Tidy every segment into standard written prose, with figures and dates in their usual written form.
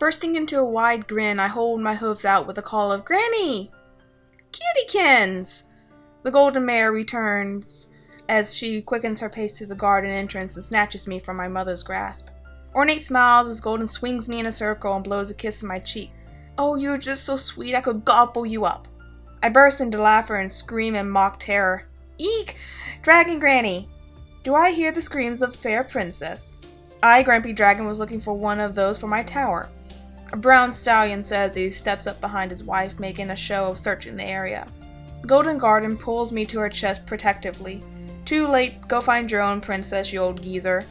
Bursting into a wide grin, I hold my hooves out with a call of, "Granny! Cutiekins!" The golden mare returns as she quickens her pace through the garden entrance and snatches me from my mother's grasp. Ornate smiles as Golden swings me in a circle and blows a kiss on my cheek. "Oh, you're just so sweet, I could gobble you up." I burst into laughter and scream in mock terror. "Eek! Dragon Granny!" Do I hear the screams of the fair princess? I, Grumpy Dragon, was looking for one of those for my tower. A brown stallion says he steps up behind his wife, making a show of searching the area. Golden Garden pulls me to her chest protectively. "Too late, go find your own princess, you old geezer."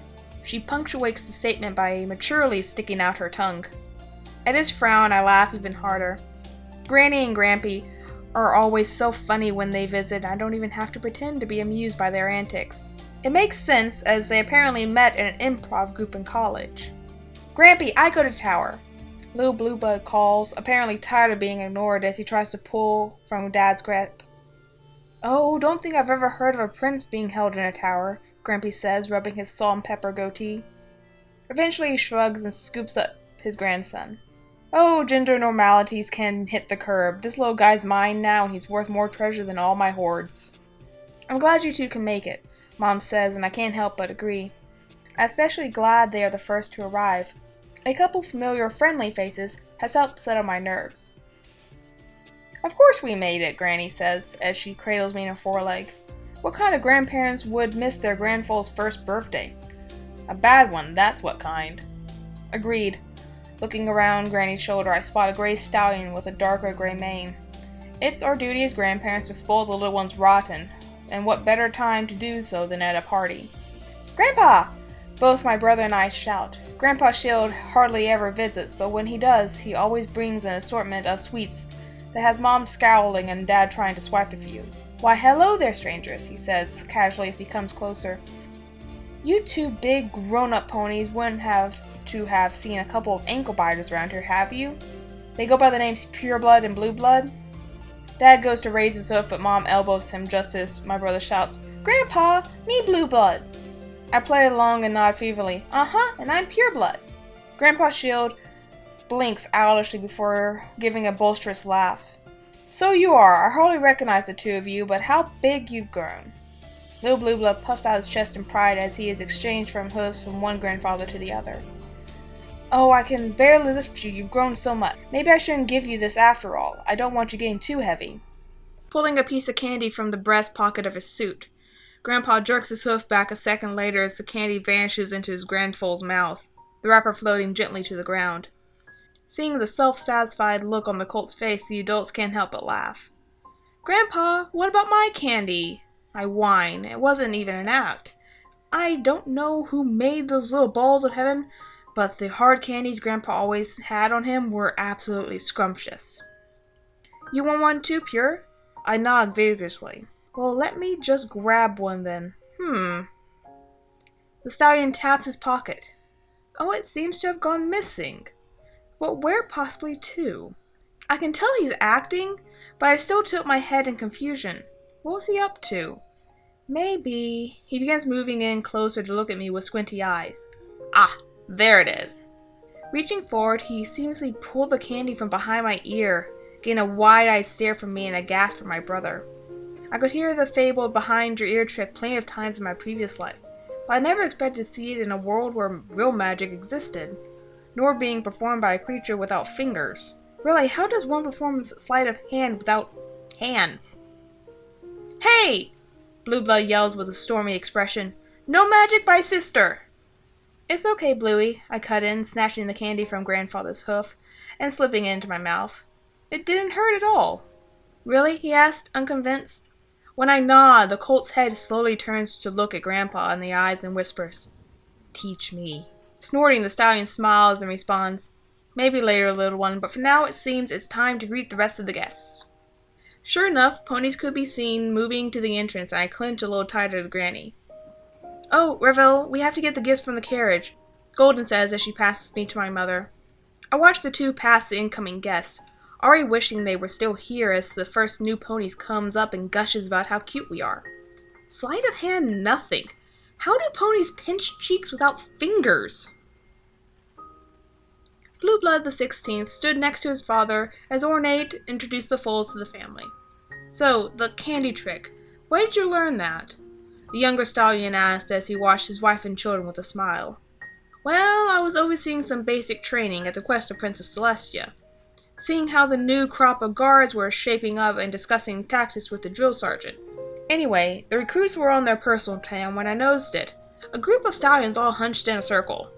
She punctuates the statement by maturely sticking out her tongue. At his frown, I laugh even harder. Granny and Grampy are always so funny when they visit, I don't even have to pretend to be amused by their antics. It makes sense, as they apparently met in an improv group in college. "Grampy, I go to tower." Little Blueblood calls, apparently tired of being ignored as he tries to pull from Dad's grip. "Oh, don't think I've ever heard of a prince being held in a tower," Grampy says, rubbing his salt and pepper goatee. Eventually he shrugs and scoops up his grandson. "Oh, gender normalities can hit the curb. This little guy's mine now, and he's worth more treasure than all my hoards." "I'm glad you two can make it," Mom says, and I can't help but agree. I'm especially glad they are the first to arrive. A couple familiar, friendly faces has helped settle my nerves. "Of course we made it," Granny says, as she cradles me in her foreleg. "What kind of grandparents would miss their grandfoal's first birthday? A bad one, that's what kind." Agreed. Looking around Granny's shoulder, I spot a gray stallion with a darker gray mane. It's our duty as grandparents to spoil the little ones rotten, and what better time to do so than at a party. "Grandpa!" Both my brother and I shout. Grandpa Shield hardly ever visits, but when he does, he always brings an assortment of sweets that has Mom scowling and Dad trying to swipe a few. "Why, hello there, strangers," he says casually as he comes closer. "You two big grown-up ponies wouldn't have to have seen a couple of ankle biters around here, have you? They go by the names Pureblood and Blueblood?" Dad goes to raise his hoof, but Mom elbows him just as my brother shouts, "Grandpa, me Blueblood!" I play along and nod feverly. "Uh-huh, and I'm Pureblood." Grandpa Shield blinks owlishly before giving a boisterous laugh. "So you are. I hardly recognize the two of you, but how big you've grown." Little Blueblood puffs out his chest in pride as he is exchanged from hoofs from one grandfather to the other. "Oh, I can barely lift you. You've grown so much. Maybe I shouldn't give you this after all. I don't want you getting too heavy." Pulling a piece of candy from the breast pocket of his suit, Grandpa jerks his hoof back a second later as the candy vanishes into his grandfoal's mouth, the wrapper floating gently to the ground. Seeing the self-satisfied look on the colt's face, the adults can't help but laugh. "Grandpa, what about my candy?" I whine. It wasn't even an act. I don't know who made those little balls of heaven, but the hard candies Grandpa always had on him were absolutely scrumptious. "You want one too, Pure?" I nod vigorously. "Well, let me just grab one then. The stallion taps his pocket. Oh, it seems to have gone missing. But where possibly to? I can tell he's acting, but I still tilt my head in confusion. What was he up to? Maybe... He begins moving in closer to look at me with squinty eyes. Ah, there it is. Reaching forward, he seamlessly pulled the candy from behind my ear, getting a wide-eyed stare from me and a gasp from my brother. I could hear the fabled behind-your-ear trick plenty of times in my previous life, but I never expected to see it in a world where real magic existed, nor being performed by a creature without fingers. Really, how does one perform sleight of hand without hands? "Hey!" Blueblood yells with a stormy expression. "No magic by sister!" "It's okay, Bluey," I cut in, snatching the candy from Grandfather's hoof and slipping it into my mouth. "It didn't hurt at all." "Really?" he asked, unconvinced. When I nod, the colt's head slowly turns to look at Grandpa in the eyes and whispers, "Teach me." Snorting, the stallion smiles and responds, "Maybe later, little one, but for now it seems it's time to greet the rest of the guests." Sure enough, ponies could be seen moving to the entrance, and I clinch a little tighter to Granny. "Oh, Revel, we have to get the gifts from the carriage," Golden says as she passes me to my mother. I watch the two pass the incoming guest, already wishing they were still here as the first new ponies comes up and gushes about how cute we are. Sleight of hand, nothing. How do ponies pinch cheeks without fingers? Blue Blood the 16th stood next to his father as Ornate introduced the foals to the family. "So, the candy trick. Where did you learn that?" the younger stallion asked as he watched his wife and children with a smile. "Well, I was overseeing some basic training at the request of Princess Celestia, seeing how the new crop of guards were shaping up and discussing tactics with the drill sergeant. Anyway, the recruits were on their personal time when I noticed it. A group of stallions all hunched in a circle.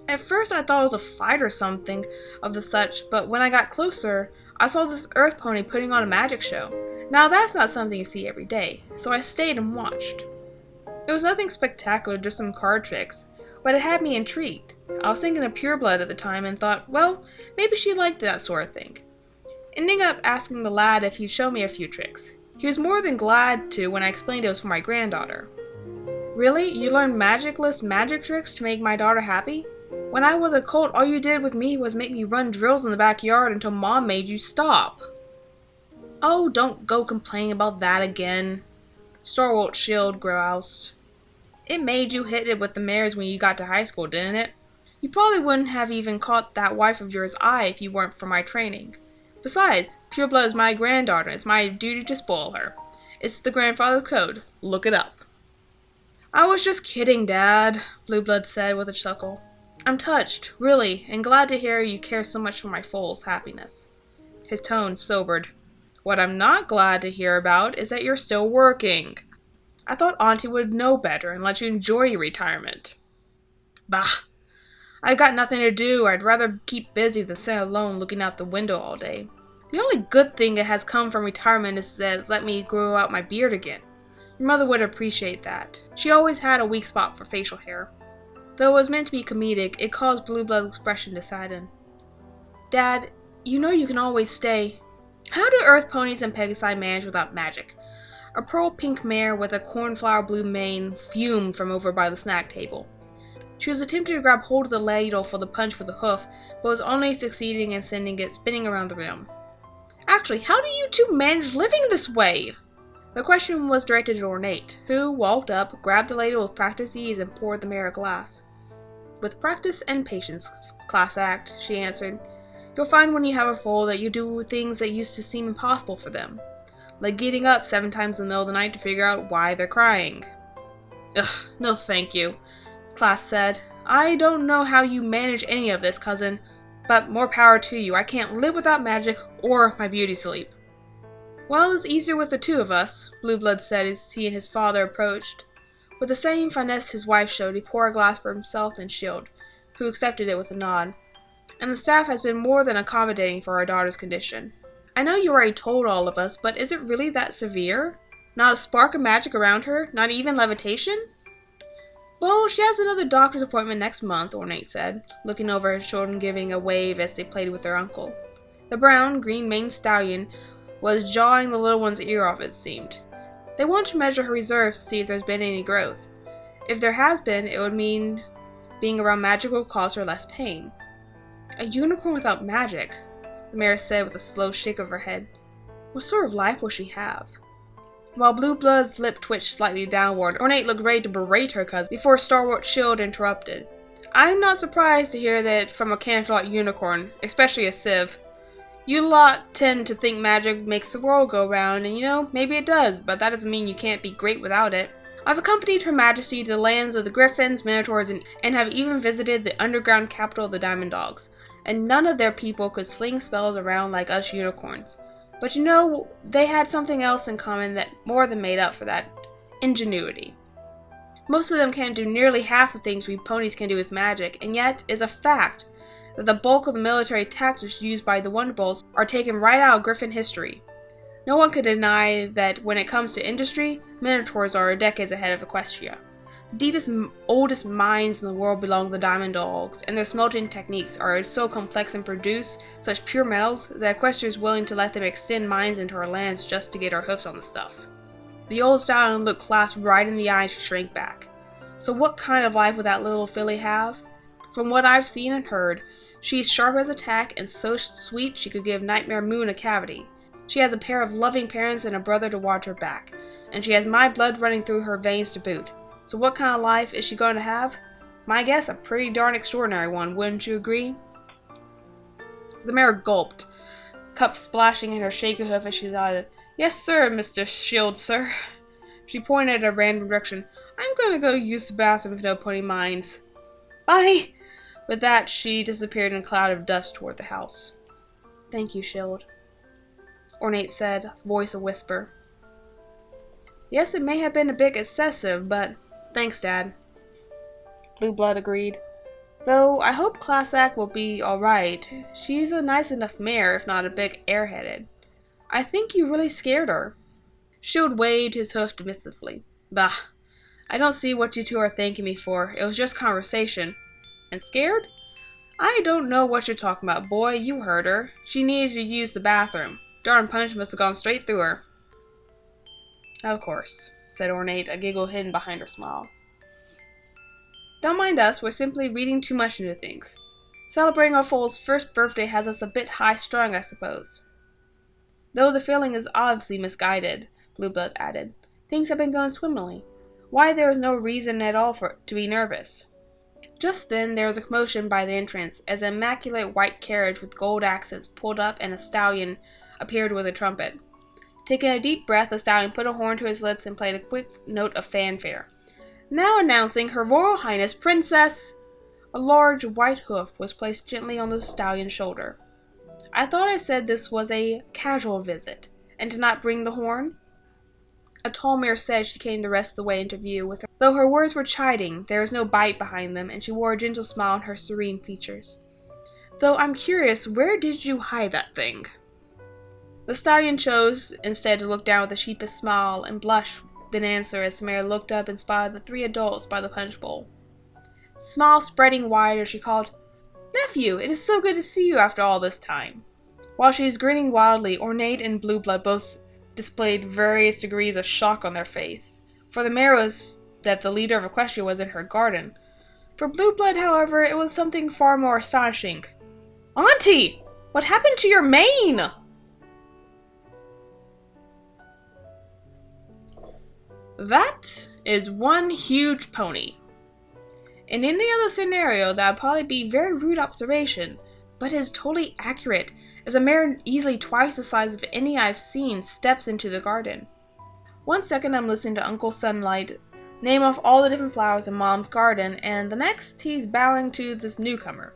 At first I thought it was a fight or something of the such, but when I got closer, I saw this earth pony putting on a magic show. Now that's not something you see every day, so I stayed and watched. It was nothing spectacular, just some card tricks, but it had me intrigued. I was thinking of Pureblood at the time and thought, well, maybe she liked that sort of thing. Ending up asking the lad if he'd show me a few tricks. He was more than glad to when I explained it was for my granddaughter. Really? You learned magicless magic tricks to make my daughter happy? When I was a colt, all you did with me was make me run drills in the backyard until Mom made you stop. Oh, don't go complaining about that again, Starwalt Shield groused. It made you hit it with the mares when you got to high school, didn't it? You probably wouldn't have even caught that wife of yours' eye if you weren't for my training. Besides, Pureblood is my granddaughter, and it's my duty to spoil her. It's the grandfather's code. Look it up. I was just kidding, Dad, Blueblood said with a chuckle. I'm touched, really, and glad to hear you care so much for my foal's happiness. His tone sobered. What I'm not glad to hear about is that you're still working. I thought Auntie would know better and let you enjoy your retirement. Bah! I've got nothing to do. I'd rather keep busy than sit alone looking out the window all day. The only good thing that has come from retirement is that it let me grow out my beard again. Your mother would appreciate that. She always had a weak spot for facial hair. Though it was meant to be comedic, it caused Blueblood's expression to sadden. Dad, you know you can always stay. How do earth ponies and Pegasi manage without magic? A pearl-pink mare with a cornflower blue mane fumed from over by the snack table. She was attempting to grab hold of the ladle for the punch with a hoof, but was only succeeding in sending it spinning around the room. Actually, how do you two manage living this way? The question was directed at Ornate, who walked up, grabbed the ladle with practiced ease, and poured the mare a glass. With practice and patience, class act, she answered. You'll find when you have a foal that you do things that used to seem impossible for them, like getting up 7 times in the middle of the night to figure out why they're crying. Ugh, no thank you, Class said. I don't know how you manage any of this, cousin, but more power to you. I can't live without magic or my beauty sleep. Well, it's easier with the two of us, Blueblood said as he and his father approached. With the same finesse his wife showed, he poured a glass for himself and Shield, who accepted it with a nod. And the staff has been more than accommodating for our daughter's condition. I know you already told all of us, but is it really that severe? Not a spark of magic around her? Not even levitation? Well, she has another doctor's appointment next month, Ornate said, looking over at his shoulder and giving a wave as they played with their uncle. The brown, green-maned stallion was jawing the little one's ear off, it seemed. They wanted to measure her reserves to see if there's been any growth. If there has been, it would mean being around magic will cause her less pain. A unicorn without magic, the mare said with a slow shake of her head. What sort of life will she have? While Blueblood's lip twitched slightly downward, Ornate looked ready to berate her cousin before Starwart Shield interrupted. I'm not surprised to hear that from a Canterlot unicorn, especially a Civ. You lot tend to think magic makes the world go round, and maybe it does, but that doesn't mean you can't be great without it. I've accompanied Her Majesty to the lands of the Griffins, Minotaurs, and have even visited the underground capital of the Diamond Dogs, and none of their people could sling spells around like us unicorns. But they had something else in common that more than made up for that. Ingenuity. Most of them can't do nearly half the things we ponies can do with magic, and yet it's a fact that the bulk of the military tactics used by the Wonderbolts are taken right out of Griffin history. No one could deny that when it comes to industry, Minotaurs are decades ahead of Equestria. The deepest, oldest mines in the world belong to the Diamond Dogs, and their smelting techniques are so complex and produce such pure metals that Equestria is willing to let them extend mines into our lands just to get our hoofs on the stuff. The old stallion looked Class right in the eye and she shrank back. So what kind of life would that little filly have? From what I've seen and heard, she's sharp as a tack and so sweet she could give Nightmare Moon a cavity. She has a pair of loving parents and a brother to watch her back, and she has my blood running through her veins to boot. So what kind of life is she going to have? My guess, a pretty darn extraordinary one, wouldn't you agree? The mare gulped, cup splashing in her shaky hoof as she nodded. Yes, sir, Mr. Shield, sir. She pointed at a random direction. I'm going to go use the bathroom if no pony minds. Bye! With that, she disappeared in a cloud of dust toward the house. Thank you, Shield, Ornate said, voice a whisper. Yes, it may have been a bit excessive, but thanks, Dad. Blue Blood agreed. Though I hope Class Act will be alright. She's a nice enough mare, if not a bit airheaded. I think you really scared her. Shield waved his hoof dismissively. Bah, I don't see what you two are thanking me for. It was just conversation. And scared? I don't know what you're talking about, boy. You heard her. She needed to use the bathroom. Darn punch must have gone straight through her. Of course, said Ornate, a giggle hidden behind her smile. Don't mind us, we're simply reading too much into things. Celebrating our foal's first birthday has us a bit high-strung, I suppose. Though the feeling is obviously misguided, Blueblood added. Things have been going swimmingly. Why, there is no reason at all to be nervous. Just then there was a commotion by the entrance, as an immaculate white carriage with gold accents pulled up and a stallion appeared with a trumpet. Taking a deep breath, the stallion put a horn to his lips and played a quick note of fanfare. Now announcing Her Royal Highness Princess! A large white hoof was placed gently on the stallion's shoulder. I thought I said this was a casual visit, and did not bring the horn? A tall mare said she came the rest of the way into view with her. Though her words were chiding, there was no bite behind them, and she wore a gentle smile on her serene features. Though I'm curious, where did you hide that thing? The stallion chose instead to look down with a sheepish smile and blush, then answer as the mare looked up and spied the three adults by the punch bowl. Smile spreading wider, she called, Nephew, it is so good to see you after all this time. While she was grinning wildly, Ornate and Blueblood both displayed various degrees of shock on their face. For the mare was that the leader of Equestria was in her garden. For Blueblood, however, it was something far more astonishing. Auntie! What happened to your mane? That is one huge pony. In any other scenario, that would probably be a very rude observation, but it is totally accurate, as a mare easily twice the size of any I've seen steps into the garden. 1 second I'm listening to Uncle Sunlight name off all the different flowers in Mom's garden, and the next he's bowing to this newcomer.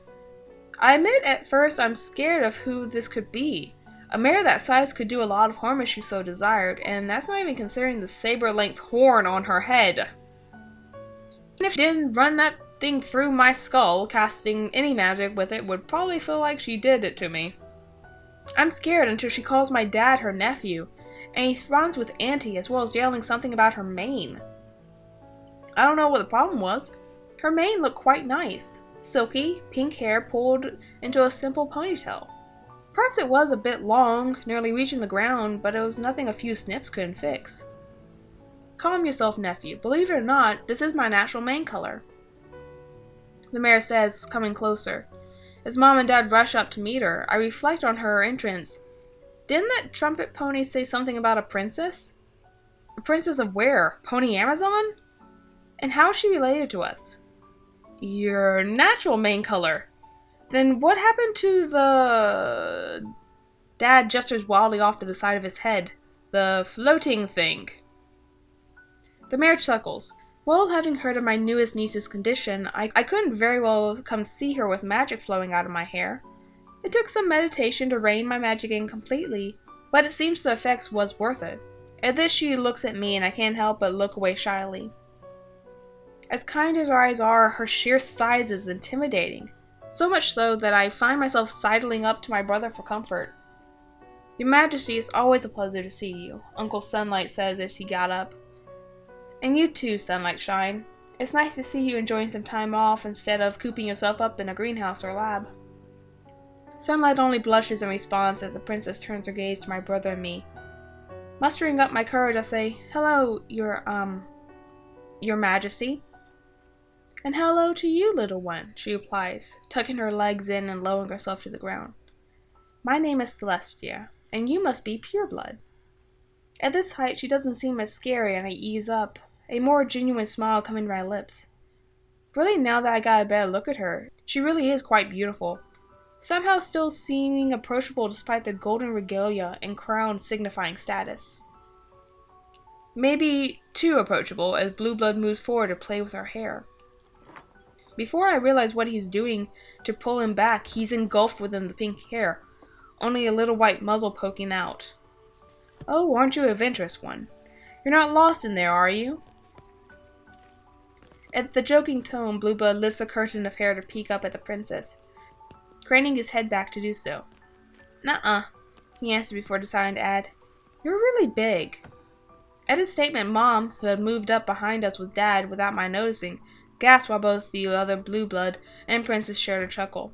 I admit at first I'm scared of who this could be. A mare that size could do a lot of harm if she so desired, and that's not even considering the saber-length horn on her head. And if she didn't run that thing through my skull, casting any magic with it would probably feel like she did it to me. I'm scared until she calls my dad her nephew, and he responds with auntie as well as yelling something about her mane. I don't know what the problem was. Her mane looked quite nice. Silky, pink hair pulled into a simple ponytail. Perhaps it was a bit long, nearly reaching the ground, but it was nothing a few snips couldn't fix. Calm yourself, nephew. Believe it or not, this is my natural mane color. The mare says, coming closer. As Mom and Dad rush up to meet her, I reflect on her entrance. Didn't that trumpet pony say something about a princess? A princess of where? Pony Amazon? And how is she related to us? Your natural mane color. Then what happened to the... Dad gestures wildly off to the side of his head. The floating thing. The mare chuckles. Well, having heard of my newest niece's condition, I couldn't very well come see her with magic flowing out of my hair. It took some meditation to rein my magic in completely, but it seems the effects was worth it. At this she looks at me and I can't help but look away shyly. As kind as her eyes are, her sheer size is intimidating. So much so that I find myself sidling up to my brother for comfort. Your Majesty, it's always a pleasure to see you, Uncle Sunlight says as he got up. And you too, Sunlight Shine. It's nice to see you enjoying some time off instead of cooping yourself up in a greenhouse or lab. Sunlight only blushes in response as the princess turns her gaze to my brother and me. Mustering up my courage, I say, Hello, Your Majesty. And hello to you, little one, she replies, tucking her legs in and lowering herself to the ground. My name is Celestia, and you must be pureblood. At this height, she doesn't seem as scary, and I ease up, a more genuine smile coming to my lips. Really, now that I got a better look at her, she really is quite beautiful. somehow still seeming approachable despite the golden regalia and crown signifying status. Maybe too approachable as Blue Blood moves forward to play with her hair. Before I realize what he's doing to pull him back, he's engulfed within the pink hair, only a little white muzzle poking out. Oh, aren't you a adventurous one? You're not lost in there, are you? At the joking tone, Blue Blood lifts a curtain of hair to peek up at the princess, craning his head back to do so. Nuh-uh, he answered before deciding to add, You're really big. At his statement, Mom, who had moved up behind us with Dad without my noticing, gasped while both the other Blue Blood and Princess shared a chuckle.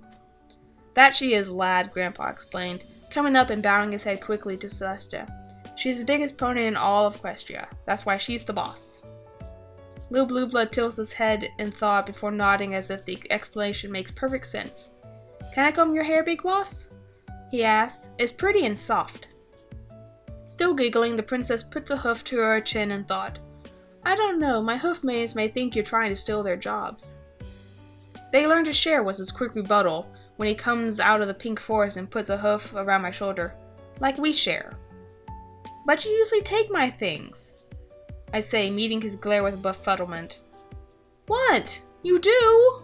That she is, lad, Grandpa explained, coming up and bowing his head quickly to Celestia. She's the biggest pony in all of Equestria. That's why she's the boss. Little Blue Blood tilts his head in thought before nodding as if the explanation makes perfect sense. Can I comb your hair, Big Boss? He asks. It's pretty and soft. Still giggling, the princess puts a hoof to her chin and thought, I don't know, my hoofmaids may think you're trying to steal their jobs. They learn to share was his quick rebuttal when he comes out of the pink forest and puts a hoof around my shoulder. Like we share. But you usually take my things, I say, meeting his glare with befuddlement. What? You do?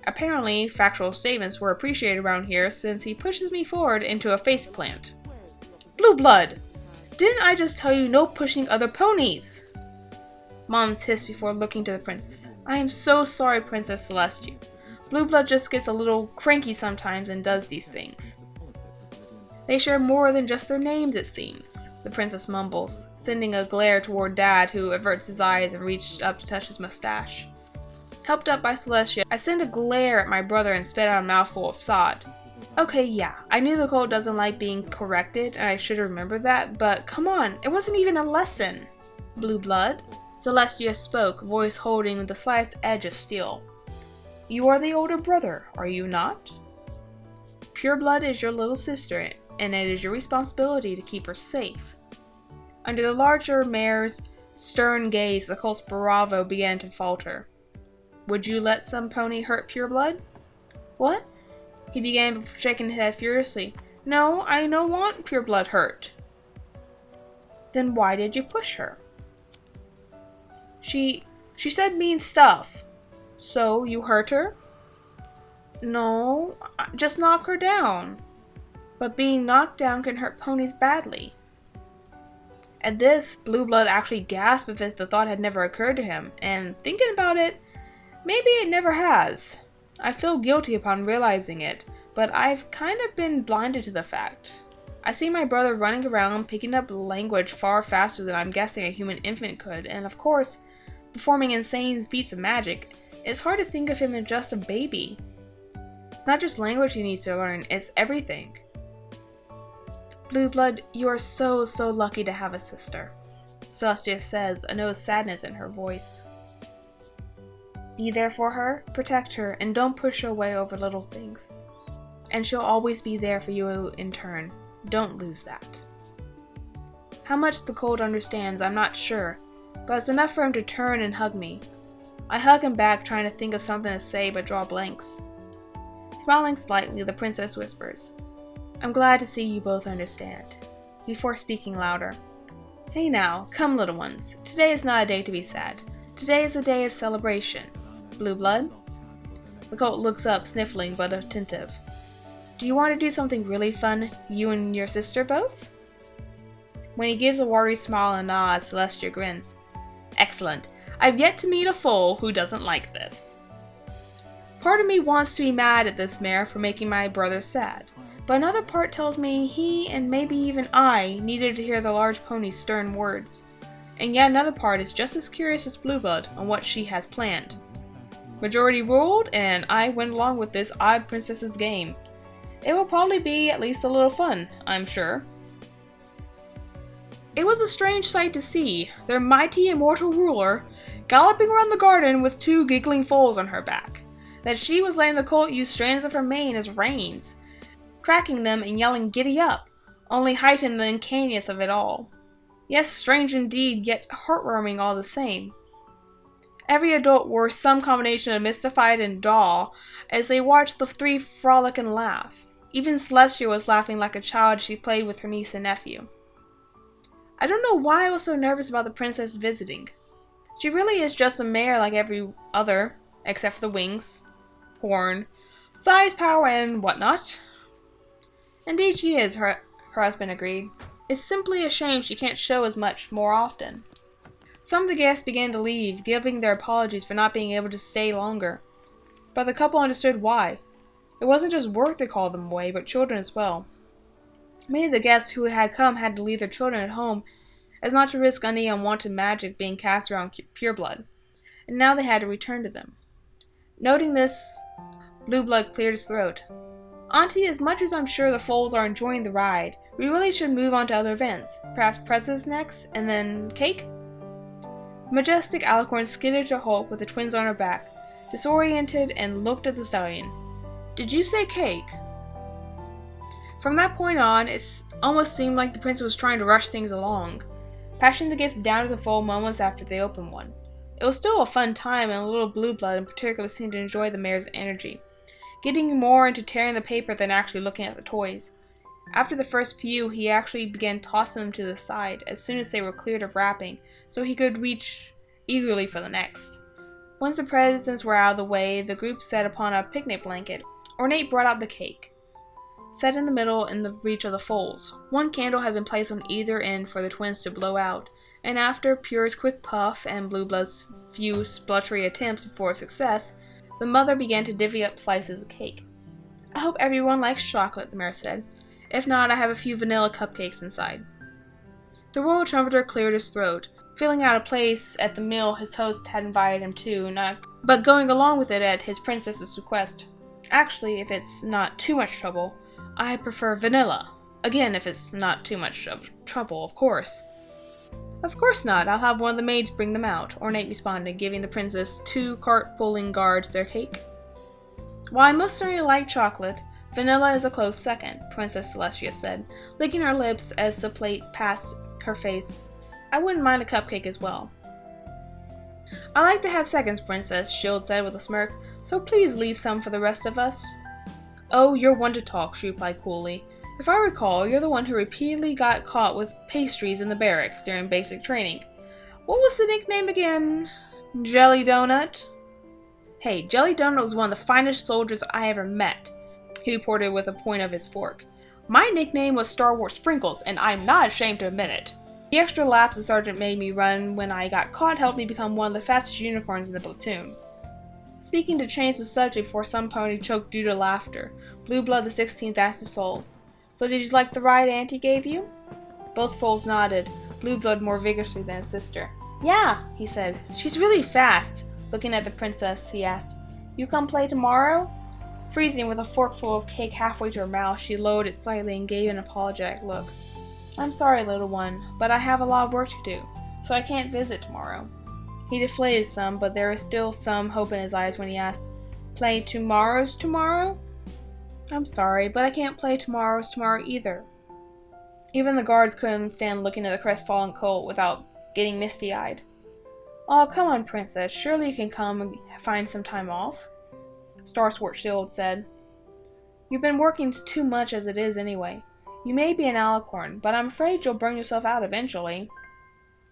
Apparently, factual statements were appreciated around here since he pushes me forward into a faceplant. Blue Blood! Didn't I just tell you no pushing other ponies? Mom's hissed before looking to the princess. I am so sorry, Princess Celestia. Blue Blood just gets a little cranky sometimes and does these things. They share more than just their names, it seems, the princess mumbles, sending a glare toward Dad, who averts his eyes and reached up to touch his mustache. Helped up by Celestia, I send a glare at my brother and spit out a mouthful of sod. Okay, yeah, I knew the cult doesn't like being corrected, and I should remember that, but come on, it wasn't even a lesson. Blue Blood? Celestia spoke, voice holding the slightest edge of steel. You are the older brother, are you not? Pure Blood is your little sister, and it is your responsibility to keep her safe. Under the larger mare's stern gaze, the cult's bravado began to falter. Would you let some pony hurt Pure Blood? What? He began, shaking his head furiously. No, I don't want Pure Blood hurt. Then why did you push her? She said mean stuff. So, you hurt her? No, just knock her down. But being knocked down can hurt ponies badly. At this, Blue Blood actually gasped as if the thought had never occurred to him, and thinking about it, maybe it never has. I feel guilty upon realizing it, but I've kind of been blinded to the fact. I see my brother running around, picking up language far faster than I'm guessing a human infant could, and of course, performing insane feats of magic. It's hard to think of him as just a baby. It's not just language he needs to learn, it's everything. Blue Blood, you are so lucky to have a sister, Celestia says, a note of sadness in her voice. Be there for her, protect her, and don't push her away over little things. And she'll always be there for you in turn. Don't lose that. How much the cold understands, I'm not sure, but it's enough for him to turn and hug me. I hug him back, trying to think of something to say but draw blanks. Smiling slightly, the princess whispers, I'm glad to see you both understand, before speaking louder. Hey now, come little ones. Today is not a day to be sad. Today is a day of celebration. Blue Blood? The colt looks up, sniffling but attentive. Do you want to do something really fun, you and your sister both? When he gives a watery smile and nod, Celestia grins. Excellent. I've yet to meet a foal who doesn't like this. Part of me wants to be mad at this mare for making my brother sad, but another part tells me he, and maybe even I, needed to hear the large pony's stern words. And yet another part is just as curious as Blue Blood on what she has planned. Majority ruled, and I went along with this odd princess's game. It will probably be at least a little fun, I'm sure. It was a strange sight to see, their mighty immortal ruler, galloping around the garden with two giggling foals on her back. That she was letting the colt use strands of her mane as reins, cracking them and yelling giddy up, only heightened the uncanniness of it all. Yes, strange indeed, yet heartwarming all the same. Every adult wore some combination of mystified and awe as they watched the three frolic and laugh. Even Celestia was laughing like a child as she played with her niece and nephew. I don't know why I was so nervous about the princess visiting. She really is just a mare like every other, except for the wings, horn, size, power, and whatnot. Indeed she is, her husband agreed. It's simply a shame she can't show as much more often. Some of the guests began to leave, giving their apologies for not being able to stay longer. But the couple understood why. It wasn't just work that called them away, but children as well. Many of the guests who had come had to leave their children at home, as not to risk any unwanted magic being cast around pureblood, and now they had to return to them. Noting this, Blueblood cleared his throat. Auntie, as much as I'm sure the foals are enjoying the ride, we really should move on to other events. Perhaps presents next, and then cake? Majestic Alicorn skidded to a halt with the twins on her back, disoriented, and looked at the stallion. Did you say cake? From that point on, it almost seemed like the prince was trying to rush things along, passing the gifts down to the foal moments after they opened one. It was still a fun time, and little Blueblood in particular seemed to enjoy the mare's energy, getting more into tearing the paper than actually looking at the toys. After the first few, he actually began tossing them to the side as soon as they were cleared of wrapping, so he could reach eagerly for the next. Once the presents were out of the way, the group sat upon a picnic blanket. Ornate brought out the cake, set in the middle in the reach of the foals. One candle had been placed on either end for the twins to blow out, and after Pure's quick puff and Blueblood's few spluttery attempts before success, the mother began to divvy up slices of cake. I hope everyone likes chocolate, the mayor said. If not, I have a few vanilla cupcakes inside. The royal trumpeter cleared his throat, feeling out of place at the meal his host had invited him to, but going along with it at his princess's request. Actually, if it's not too much trouble, I prefer vanilla. Again, if it's not too much trouble, of course. Of course not. I'll have one of the maids bring them out, Ornate responded, giving the princess 2 cart-pulling guards their cake. While I most certainly like chocolate, vanilla is a close second, Princess Celestia said, licking her lips as the plate passed her face. I wouldn't mind a cupcake as well. I like to have seconds, Princess, Shield said with a smirk, so please leave some for the rest of us. Oh, you're one to talk, she replied coolly. If I recall, you're the one who repeatedly got caught with pastries in the barracks during basic training. What was the nickname again? Jelly Donut? Hey, Jelly Donut was one of the finest soldiers I ever met, he reported with a point of his fork. My nickname was Star Wars Sprinkles, and I'm not ashamed to admit it. The extra laps the sergeant made me run when I got caught helped me become one of the fastest unicorns in the platoon. Seeking to change the subject before some pony choked due to laughter, Blueblood the 16th asked his foals, So did you like the ride Auntie gave you? Both foals nodded, Blueblood more vigorously than his sister. Yeah, he said. She's really fast. Looking at the princess, he asked, You come play tomorrow? Freezing with a forkful of cake halfway to her mouth, she lowered it slightly and gave an apologetic look. I'm sorry, little one, but I have a lot of work to do, so I can't visit tomorrow. He deflated some, but there was still some hope in his eyes when he asked, Play tomorrow's tomorrow? I'm sorry, but I can't play tomorrow's tomorrow either. Even the guards couldn't stand looking at the crestfallen colt without getting misty-eyed. Oh, come on, princess, surely you can come and find some time off, Starsword Shield said. You've been working too much as it is anyway. You may be an alicorn, but I'm afraid you'll burn yourself out eventually.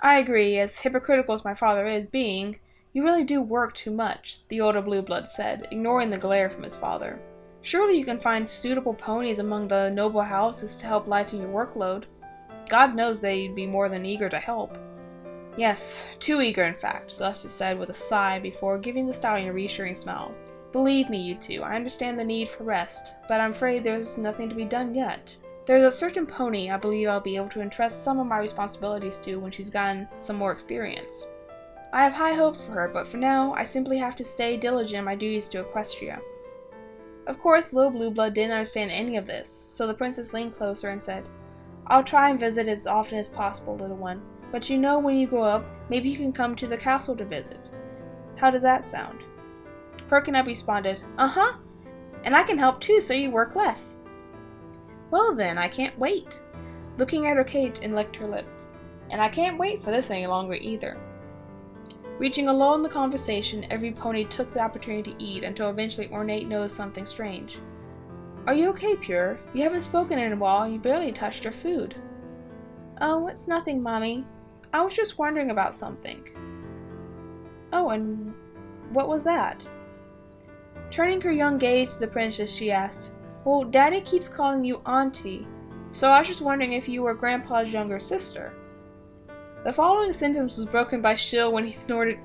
I agree, as hypocritical as my father is being, you really do work too much, the older Blueblood said, ignoring the glare from his father. Surely you can find suitable ponies among the noble houses to help lighten your workload. God knows they'd be more than eager to help. Yes, too eager in fact, Celestia said with a sigh before giving the stallion a reassuring smile. Believe me, you two, I understand the need for rest, but I'm afraid there's nothing to be done yet. There's a certain pony I believe I'll be able to entrust some of my responsibilities to when she's gotten some more experience. I have high hopes for her, but for now, I simply have to stay diligent in my duties to Equestria. Of course, little Blueblood didn't understand any of this, so the princess leaned closer and said, I'll try and visit as often as possible, little one, but you know when you grow up, maybe you can come to the castle to visit. How does that sound? Perkin up responded, Uh-huh, and I can help too so you work less. Well then, I can't wait. Looking at her Kate and licked her lips. And I can't wait for this any longer either. Reaching a lull in the conversation, every pony took the opportunity to eat until eventually Ornate noticed something strange. Are you okay, Pure? You haven't spoken in a while and you barely touched your food. Oh, it's nothing, Mommy. I was just wondering about something. Oh, and what was that? Turning her young gaze to the princess, she asked, Well, Daddy keeps calling you Auntie, so I was just wondering if you were Grandpa's younger sister. The following sentence was broken by Shill when he snorted,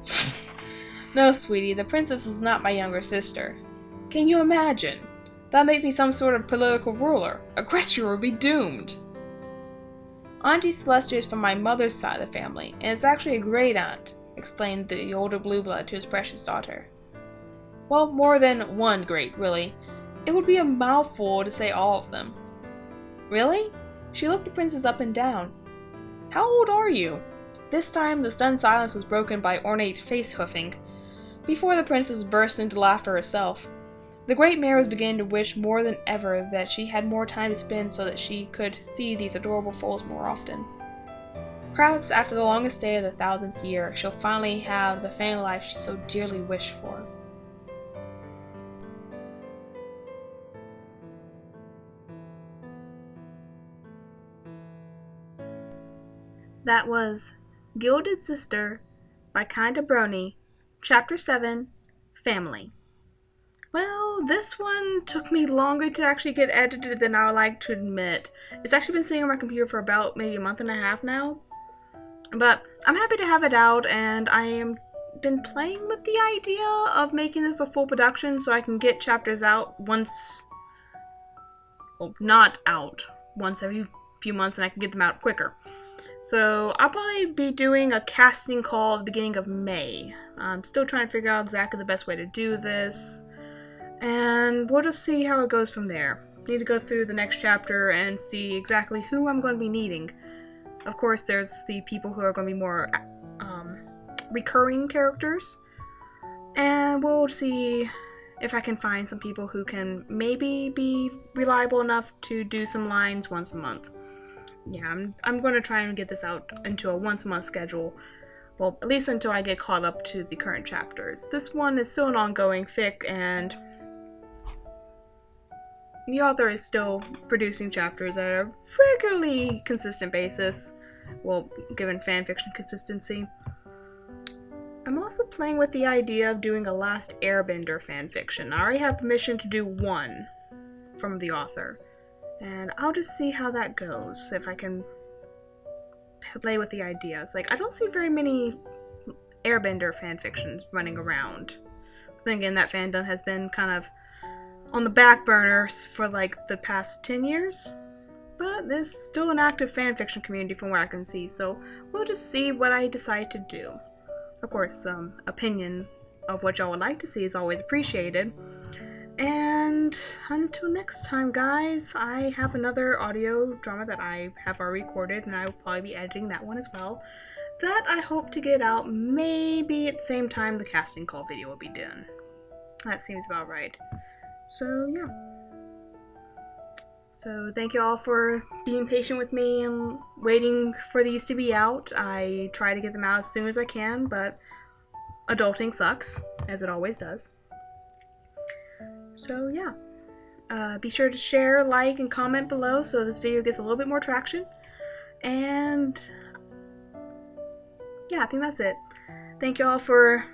No, sweetie, the princess is not my younger sister. Can you imagine? That'd make me some sort of political ruler. Equestria would be doomed. Auntie Celestia is from my mother's side of the family, and it's actually a great aunt, explained the older blue blood to his precious daughter. Well, more than one great, really. It would be a mouthful to say all of them. Really? She looked the princess up and down. How old are you? This time the stunned silence was broken by ornate face-hoofing, before the princess burst into laughter herself. The great mare was beginning to wish more than ever that she had more time to spend so that she could see these adorable foals more often. Perhaps after the longest day of the 1000th year, she'll finally have the family life she so dearly wished for. That was Gilded Sister by Kinda Brony, Chapter 7, Family. Well, this one took me longer to actually get edited than I would like to admit. It's actually been sitting on my computer for about maybe a month and a half now. But I'm happy to have it out, and I am been playing with the idea of making this a full production so I can get chapters out once, well, not out once every few months, and I can get them out quicker. So I'll probably be doing a casting call at the beginning of May. I'm still trying to figure out exactly the best way to do this, and we'll just see how it goes from there. Need to go through the next chapter and see exactly who I'm going to be needing. Of course, there's the people who are going to be more recurring characters, and we'll see if I can find some people who can maybe be reliable enough to do some lines once a month. Yeah, I'm going to try and get this out into a once-a-month schedule. Well, at least until I get caught up to the current chapters. This one is still an ongoing fic, and the author is still producing chapters at a regularly consistent basis. Well, given fanfiction consistency. I'm also playing with the idea of doing a Last Airbender fanfiction. I already have permission to do one from the author. And I'll just see how that goes, if I can play with the ideas. Like, I don't see very many Airbender fanfictions running around. Then again, that fandom has been kind of on the back burners for like the past 10 years. But there's still an active fanfiction community from what I can see, so we'll just see what I decide to do. Of course, opinion of what y'all would like to see is always appreciated. And until next time, guys, I have another audio drama that I have already recorded, and I will probably be editing that one as well. That I hope to get out maybe at the same time the casting call video will be done. That seems about right. So, yeah. So, thank you all for being patient with me and waiting for these to be out. I try to get them out as soon as I can, but adulting sucks, as it always does. So, yeah. Be sure to share, like, and comment below so this video gets a little bit more traction. And yeah, I think that's it. Thank you all for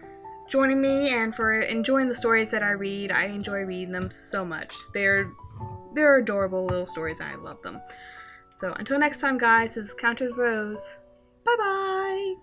joining me and for enjoying the stories that I read. I enjoy reading them so much. They're adorable little stories and I love them. So until next time, guys, this is CountessRose. Bye-bye!